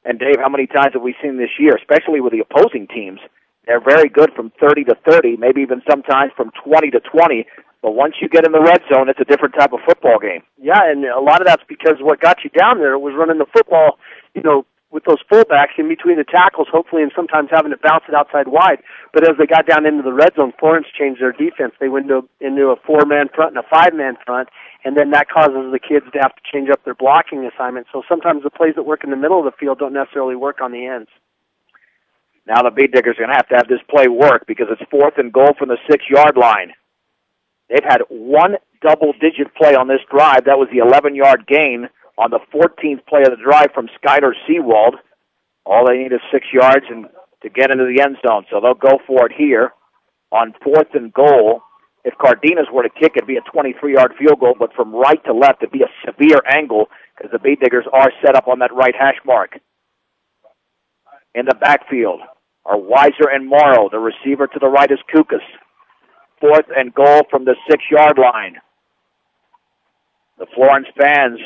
And, Dave, how many times have we seen this year, especially with the opposing teams? They're very good from 30 to 30, maybe even sometimes from 20 to 20. But once you get in the red zone, it's a different type of football game. Yeah, and a lot of that's because what got you down there was running the football, with those fullbacks in between the tackles, hopefully, and sometimes having to bounce it outside wide. But as they got down into the red zone, Florence changed their defense. They went into a 4-man front and a 5-man front, and then that causes the kids to have to change up their blocking assignment. So sometimes the plays that work in the middle of the field don't necessarily work on the ends. Now the Beat Diggers are going to have this play work because it's 4th and goal from the 6-yard line. They've had one double-digit play on this drive. That was the 11-yard gain on the 14th play of the drive from Skyler Seawald. All they need is 6 yards and to get into the end zone. So they'll go for it here on 4th and goal. If Cardenas were to kick, it'd be a 23-yard field goal, but from right to left, it'd be a severe angle because the Beat Diggers are set up on that right hash mark. In the backfield are Weiser and Morrow. The receiver to the right is Kukas. 4th and goal from the 6-yard line. The Florence fans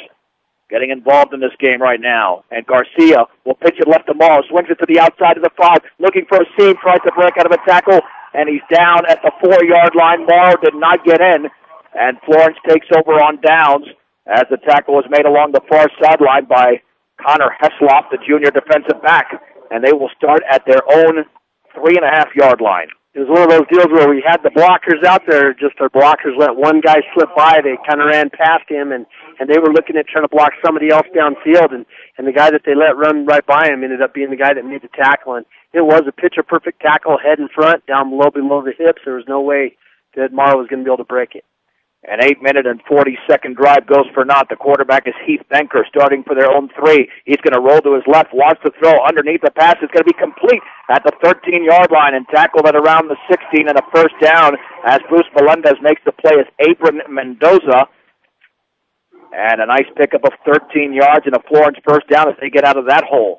getting involved in this game right now. And Garcia will pitch it left to Morrow. Swings it to the outside of the 5. Looking for a seam. Tries to break out of a tackle. And he's down at the 4-yard line. Morrow did not get in. And Florence takes over on downs as the tackle was made along the far sideline by Connor Hesloff, the junior defensive back. And they will start at their own 3.5-yard line. It was one of those deals where we had the blockers out there, just our blockers let one guy slip by. They kind of ran past him, and they were looking at trying to block somebody else downfield, and the guy that they let run right by him ended up being the guy that made the tackle. And it was a picture-perfect tackle, head in front, down below the hips. There was no way that Morrow was going to be able to break it. An 8-minute and 40-second drive goes for naught. The quarterback is Heath Benker, starting for their own 3. He's going to roll to his left, wants to throw underneath the pass. It's going to be complete at the 13-yard line and tackled at around the 16 and a first down as Bruce Melendez makes the play as Abram Mendoza. And a nice pickup of 13 yards and a Florence first down as they get out of that hole.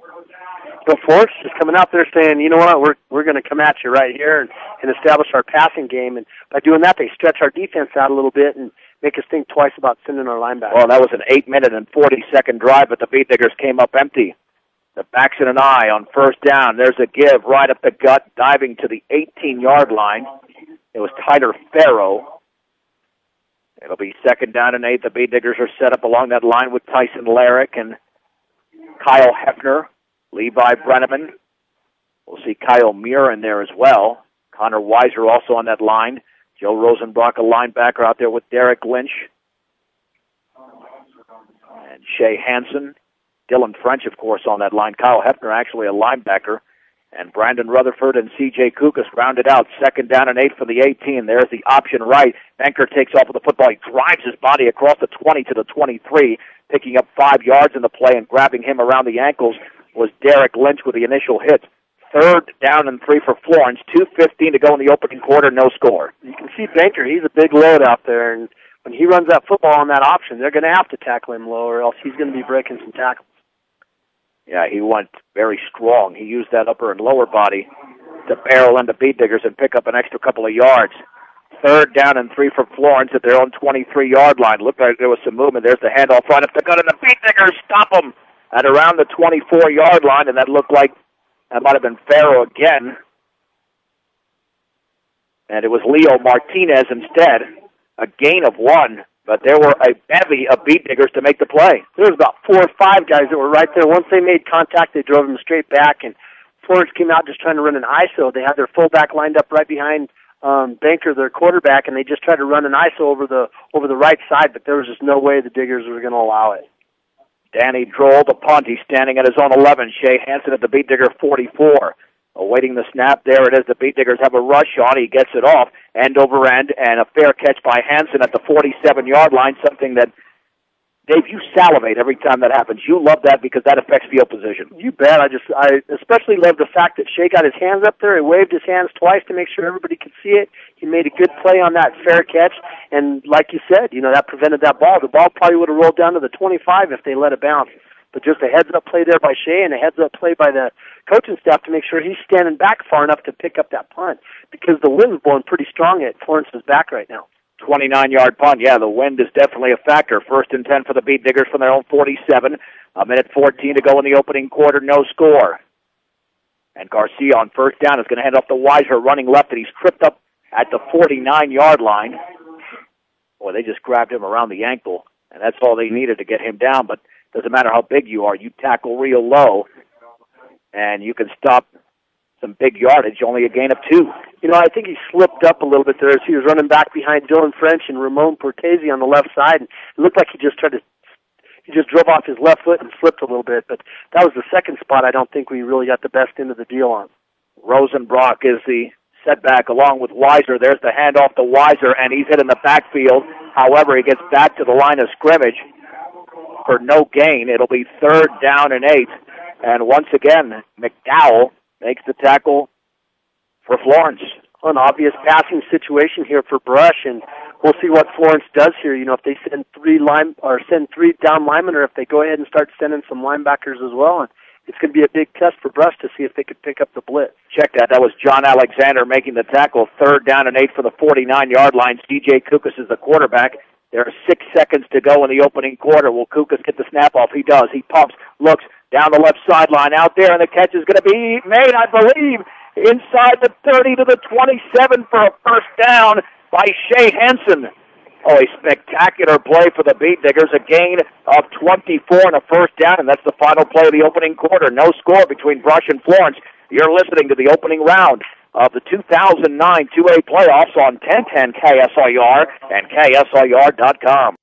So Florence is coming out there saying, you know what, we're going to come at you right here and establish our passing game. And by doing that, they stretch our defense out a little bit and make us think twice about sending our linebackers. Well, that was an 8-minute and 40-second drive, but the Beat Diggers came up empty. The backs in an eye on first down. There's a give right up the gut, diving to the 18-yard line. It was Tyler Farrow. It'll be 2nd down and 8. The Beat Diggers are set up along that line with Tyson Larrick and Kyle Hefner. Levi Brenneman. We'll see Kyle Muir in there as well. Connor Weiser also on that line. Joe Rosenbrock, a linebacker out there with Derek Lynch. And Shea Hansen. Dylan French, of course, on that line. Kyle Hefner, actually a linebacker. And Brandon Rutherford and C.J. Kukas rounded out. 2nd down and 8 for the 18. There's the option right. Benker takes off with the football. He drives his body across the 20 to the 23, picking up 5 yards in the play and grabbing him around the ankles was Derek Lynch with the initial hit. 3rd down and 3 for Florence. 2:15 to go in the opening quarter, no score. You can see Benker, he's a big load out there, and when he runs that football on that option, they're going to have to tackle him low, or else he's going to be breaking some tackles. Yeah, he went very strong. He used that upper and lower body to barrel into Beat Diggers and pick up an extra couple of yards. 3rd down and 3 for Florence at their own 23-yard line. Looked like there was some movement. There's the handoff right up the gut, and the Beat Diggers stop him at around the 24-yard line, and that looked like that might have been Farrow again. And it was Leo Martinez instead. A gain of 1, but there were a bevy of Beat Diggers to make the play. There was about 4 or 5 guys that were right there. Once they made contact, they drove them straight back, and Florence came out just trying to run an ISO. They had their fullback lined up right behind Benker, their quarterback, and they just tried to run an ISO over the right side, but there was just no way the Diggers were going to allow it. Danny Droll, the punt. He's standing at his own 11. Shea Hansen at the Beat Digger 44. Awaiting the snap. There it is. The Beat Diggers have a rush on. He gets it off, end over end, and a fair catch by Hansen at the 47-yard line, something that, Dave, you salivate every time that happens. You love that because that affects field position. You bet. I especially love the fact that Shea got his hands up there. He waved his hands twice to make sure everybody could see it. He made a good play on that fair catch, and like you said, that prevented that ball. The ball probably would have rolled down to the 25 if they let it bounce. But just a heads-up play there by Shea and a heads-up play by the coaching staff to make sure he's standing back far enough to pick up that punt because the wind's blowing pretty strong at Florence's back right now. 29-yard punt. Yeah, the wind is definitely a factor. 1st and 10 for the Beat Diggers from their own 47. A minute 14 to go in the opening quarter, no score. And Garcia on first down is going to hand off to Weiser running left, and he's tripped up at the 49-yard line. Boy, they just grabbed him around the ankle, and that's all they needed to get him down. But it doesn't matter how big you are. You tackle real low, and you can stop some big yardage, only a gain of 2. You know, I think he slipped up a little bit there as he was running back behind Dylan French and Ramon Portese on the left side. And it looked like he just drove off his left foot and slipped a little bit. But that was the second spot I don't think we really got the best end of the deal on. Rosenbrock is the setback along with Weiser. There's the handoff to Weiser, and he's hit in the backfield. However, he gets back to the line of scrimmage for no gain. It'll be 3rd down and 8. And once again, McDowell makes the tackle for Florence. An obvious passing situation here for Brush, and we'll see what Florence does here. You know, if they send 3 down linemen, or if they go ahead and start sending some linebackers as well. And it's going to be a big test for Brush to see if they could pick up the blitz. Check that. That was John Alexander making the tackle. 3rd down and 8 for the 49-yard line. C.J. Kukas is the quarterback. There are 6 seconds to go in the opening quarter. Will Kukas get the snap off? He does. He pumps, looks down the left sideline out there, and the catch is going to be made, I believe, inside the 30 to the 27 for a first down by Shea Henson. Oh, a spectacular play for the Beat Diggers, a gain of 24 and a first down, and that's the final play of the opening quarter. No score between Brush and Florence. You're listening to the opening round of the 2009 2A playoffs on 1010 KSIR and KSIR.com.